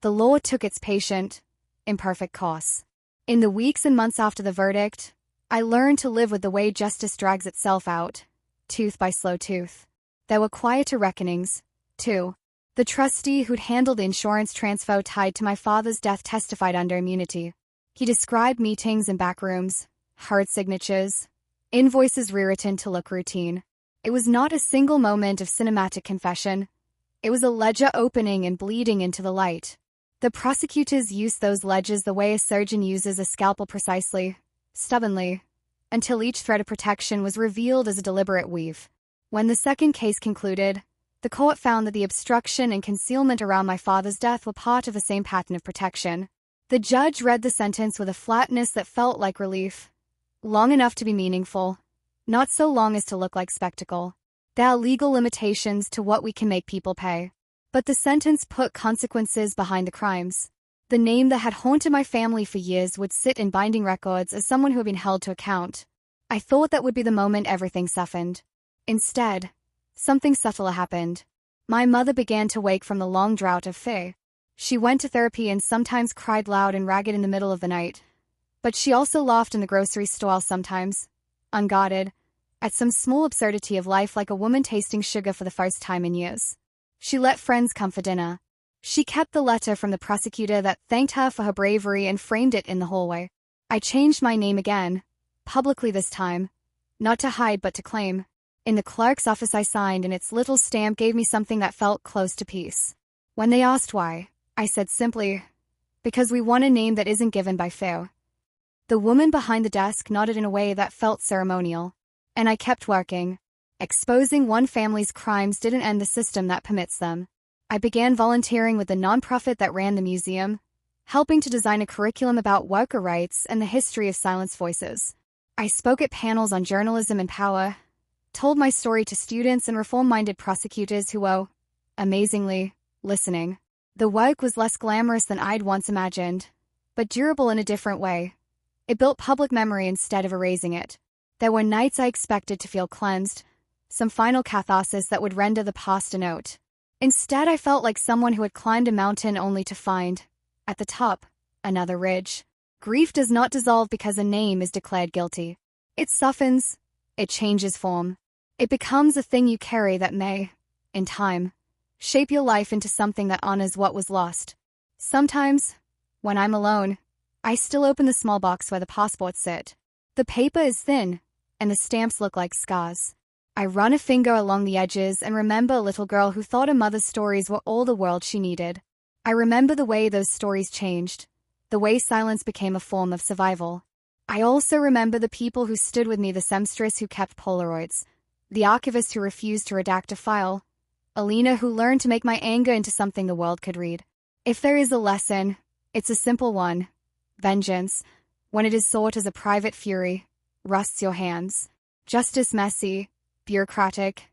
The law took its patient, imperfect course. In the weeks and months after the verdict, I learned to live with the way justice drags itself out, tooth by slow tooth. There were quieter reckonings, too. The trustee who'd handled the insurance transfer tied to my father's death testified under immunity. He described meetings in back rooms, hard signatures, invoices rewritten to look routine. It was not a single moment of cinematic confession. It was a ledger opening and bleeding into the light. The prosecutors used those ledgers the way a surgeon uses a scalpel, precisely, stubbornly, until each thread of protection was revealed as a deliberate weave. When the second case concluded, the court found that the obstruction and concealment around my father's death were part of the same pattern of protection. The judge read the sentence with a flatness that felt like relief. Long enough to be meaningful, not so long as to look like spectacle. There are legal limitations to what we can make people pay. But the sentence put consequences behind the crimes. The name that had haunted my family for years would sit in binding records as someone who had been held to account. I thought that would be the moment everything softened. Instead, something subtler happened. My mother began to wake from the long drought of fear. She went to therapy and sometimes cried loud and ragged in the middle of the night. But she also laughed in the grocery store sometimes, unguarded, at some small absurdity of life, like a woman tasting sugar for the first time in years. She let friends come for dinner. She kept the letter from the prosecutor that thanked her for her bravery and framed it in the hallway. I changed my name again, publicly this time, not to hide but to claim. In the clerk's office I signed, and its little stamp gave me something that felt close to peace. When they asked why, I said simply, because we want a name that isn't given by fear. The woman behind the desk nodded in a way that felt ceremonial. And I kept working. Exposing one family's crimes didn't end the system that permits them. I began volunteering with the nonprofit that ran the museum, helping to design a curriculum about worker rights and the history of silenced voices. I spoke at panels on journalism and power, told my story to students and reform-minded prosecutors who were, amazingly, listening. The work was less glamorous than I'd once imagined, but durable in a different way. It built public memory instead of erasing it. There were nights I expected to feel cleansed, some final catharsis that would render the past a note. Instead, I felt like someone who had climbed a mountain only to find, at the top, another ridge. Grief does not dissolve because a name is declared guilty. It softens, it changes form. It becomes a thing you carry that may, in time, shape your life into something that honors what was lost. Sometimes, when I'm alone, I still open the small box where the passports sit. The paper is thin, and the stamps look like scars. I run a finger along the edges and remember a little girl who thought her mother's stories were all the world she needed. I remember the way those stories changed, the way silence became a form of survival. I also remember the people who stood with me, the seamstress who kept Polaroids, the archivist who refused to redact a file, Alina who learned to make my anger into something the world could read. If there is a lesson, it's a simple one. Vengeance, when it is sought as a private fury, rusts your hands. Justice messy, bureaucratic,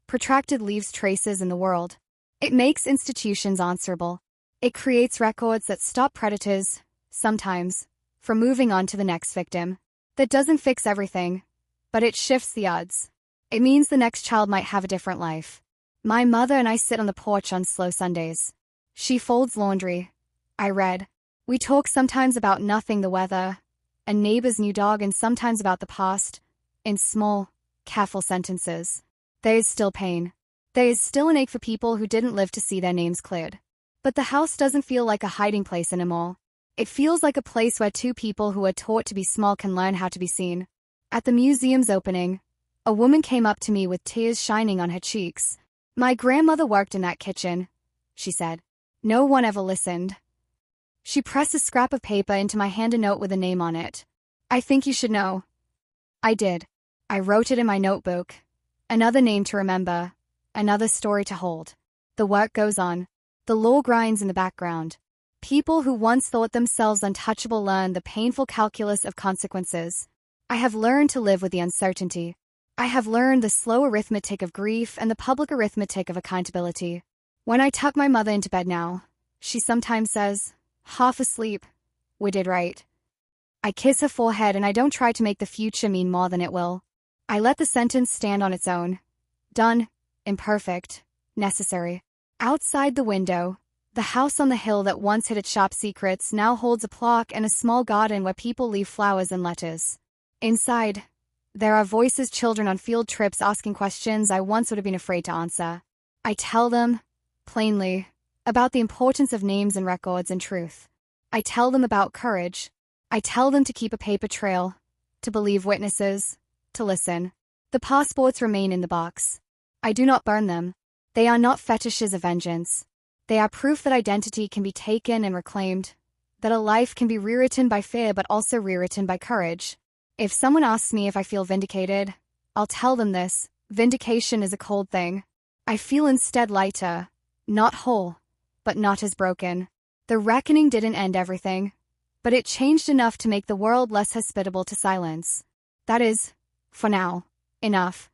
protracted, leaves traces in the world. It makes institutions answerable. It creates records that stop predators, sometimes, from moving on to the next victim. That doesn't fix everything, but it shifts the odds. It means the next child might have a different life. My mother and I sit on the porch on slow Sundays. She folds laundry. I read. We talk sometimes about nothing, the weather, a neighbor's new dog, and sometimes about the past, in small, careful sentences. There is still pain. There is still an ache for people who didn't live to see their names cleared. But the house doesn't feel like a hiding place anymore. It feels like a place where two people who are taught to be small can learn how to be seen. At the museum's opening, a woman came up to me with tears shining on her cheeks. My grandmother worked in that kitchen, she said. No one ever listened. She pressed a scrap of paper into my hand, a note with a name on it. I think you should know. I did. I wrote it in my notebook. Another name to remember. Another story to hold. The work goes on. The law grinds in the background. People who once thought themselves untouchable learn the painful calculus of consequences. I have learned to live with the uncertainty. I have learned the slow arithmetic of grief and the public arithmetic of accountability. When I tuck my mother into bed now, she sometimes says, half asleep, we did right. I kiss her forehead and I don't try to make the future mean more than it will. I let the sentence stand on its own. Done, imperfect, necessary. Outside the window, The house on the hill that once hid its shop secrets now holds a plaque and a small garden where people leave flowers and letters. Inside, there are voices, children on field trips asking questions I once would have been afraid to answer. I tell them, plainly, about the importance of names and records and truth. I tell them about courage. I tell them to keep a paper trail, to believe witnesses, to listen. The passports remain in the box. I do not burn them. They are not fetishes of vengeance. They are proof that identity can be taken and reclaimed, that a life can be rewritten by fear but also rewritten by courage. If someone asks me if I feel vindicated, I'll tell them this: vindication is a cold thing. I feel instead lighter, not whole, but not as broken. The reckoning didn't end everything, but it changed enough to make the world less hospitable to silence. That is, for now, enough.